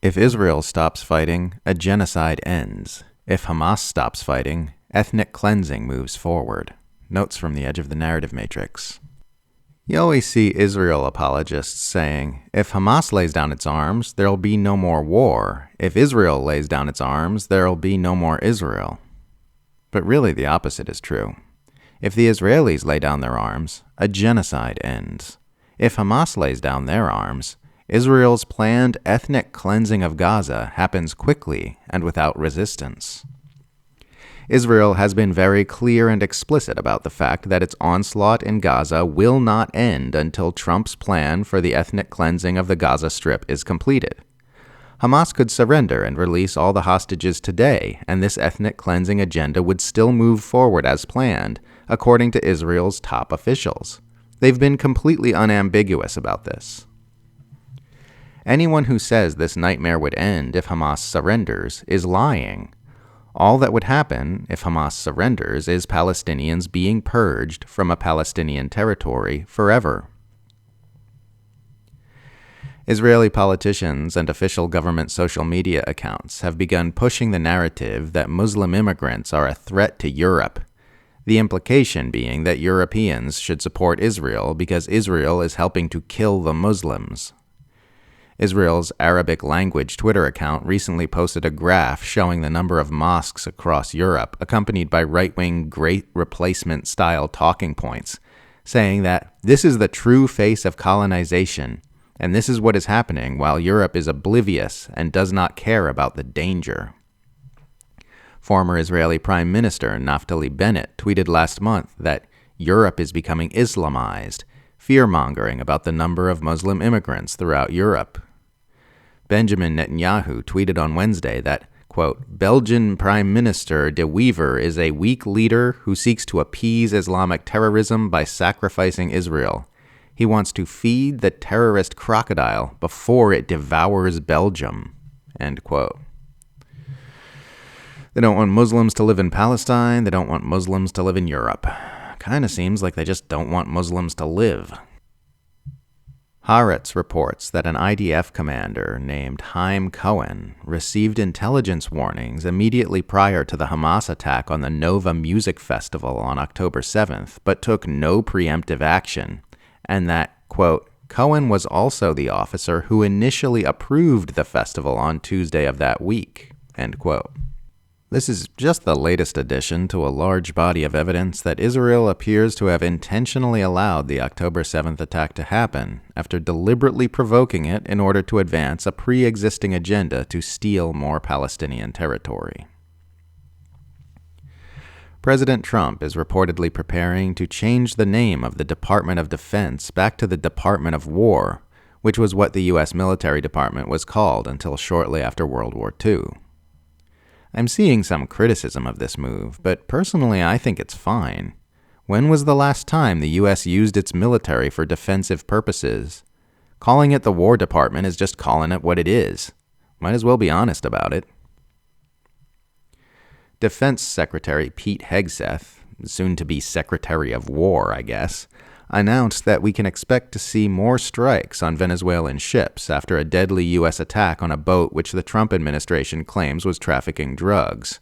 If Israel stops fighting, a genocide ends. If Hamas stops fighting, ethnic cleansing moves forward. Notes from the Edge of the Narrative Matrix. You always see Israel apologists saying, if Hamas lays down its arms, there'll be no more war. If Israel lays down its arms, there'll be no more Israel. But really the opposite is true. If the Israelis lay down their arms, a genocide ends. If Hamas lays down their arms, Israel's planned ethnic cleansing of Gaza happens quickly and without resistance. Israel has been very clear and explicit about the fact that its onslaught in Gaza will not end until Trump's plan for the ethnic cleansing of the Gaza Strip is completed. Hamas could surrender and release all the hostages today, and this ethnic cleansing agenda would still move forward as planned, according to Israel's top officials. They've been completely unambiguous about this. Anyone who says this nightmare would end if Hamas surrenders is lying. All that would happen if Hamas surrenders is Palestinians being purged from a Palestinian territory forever. Israeli politicians and official government social media accounts have begun pushing the narrative that Muslim immigrants are a threat to Europe, the implication being that Europeans should support Israel because Israel is helping to kill the Muslims. Israel's Arabic-language Twitter account recently posted a graph showing the number of mosques across Europe, accompanied by right-wing Great Replacement-style talking points, saying that this is the true face of colonization, and this is what is happening while Europe is oblivious and does not care about the danger. Former Israeli Prime Minister Naftali Bennett tweeted last month that Europe is becoming Islamized, fear-mongering about the number of Muslim immigrants throughout Europe. Benjamin Netanyahu tweeted on Wednesday that, quote, Belgian Prime Minister De Wever is a weak leader who seeks to appease Islamic terrorism by sacrificing Israel. He wants to feed the terrorist crocodile before it devours Belgium, end quote. They don't want Muslims to live in Palestine. They don't want Muslims to live in Europe. Kind of seems like they just don't want Muslims to live. Haaretz reports that an IDF commander named Haim Cohen received intelligence warnings immediately prior to the Hamas attack on the Nova Music Festival on October 7th, but took no preemptive action, and that, quote, Cohen was also the officer who initially approved the festival on Tuesday of that week, end quote. This is just the latest addition to a large body of evidence that Israel appears to have intentionally allowed the October 7th attack to happen after deliberately provoking it in order to advance a pre-existing agenda to steal more Palestinian territory. President Trump is reportedly preparing to change the name of the Department of Defense back to the Department of War, which was what the U.S. military department was called until shortly after World War II. I'm seeing some criticism of this move, but personally I think it's fine. When was the last time the U.S. used its military for defensive purposes? Calling it the War Department is just calling it what it is. Might as well be honest about it. Defense Secretary Pete Hegseth, soon to be Secretary of War, I guess, announced that we can expect to see more strikes on Venezuelan ships after a deadly U.S. attack on a boat which the Trump administration claims was trafficking drugs.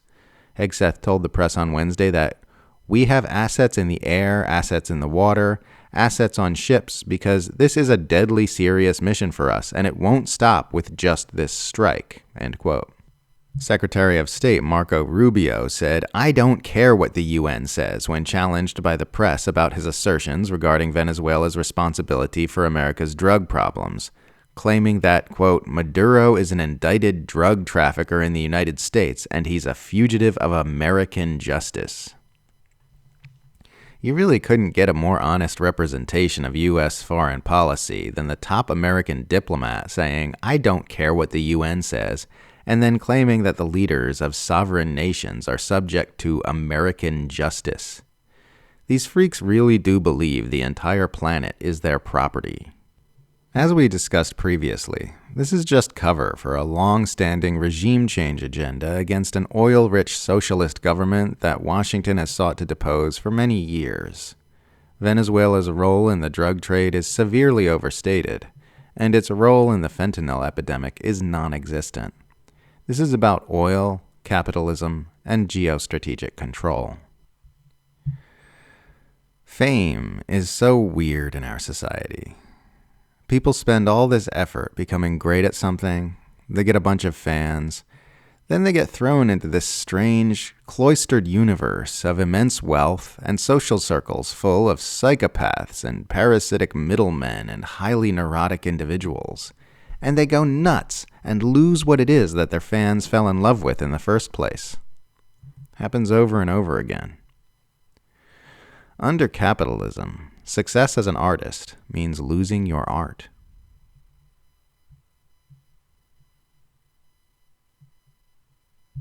Hegseth told the press on Wednesday that, we have assets in the air, assets in the water, assets on ships, because this is a deadly serious mission for us, and it won't stop with just this strike, end quote. Secretary of State Marco Rubio said, I don't care what the UN says when challenged by the press about his assertions regarding Venezuela's responsibility for America's drug problems, claiming that, quote, Maduro is an indicted drug trafficker in the United States and he's a fugitive of American justice. You really couldn't get a more honest representation of U.S. foreign policy than the top American diplomat saying, I don't care what the UN says, and then claiming that the leaders of sovereign nations are subject to American justice. These freaks really do believe the entire planet is their property. As we discussed previously, this is just cover for a long-standing regime change agenda against an oil-rich socialist government that Washington has sought to depose for many years. Venezuela's role in the drug trade is severely overstated, and its role in the fentanyl epidemic is non-existent. This is about oil, capitalism, and geostrategic control. Fame is so weird in our society. People spend all this effort becoming great at something, they get a bunch of fans, then they get thrown into this strange, cloistered universe of immense wealth and social circles full of psychopaths and parasitic middlemen and highly neurotic individuals. And they go nuts and lose what it is that their fans fell in love with in the first place. Happens over and over again. Under capitalism, success as an artist means losing your art.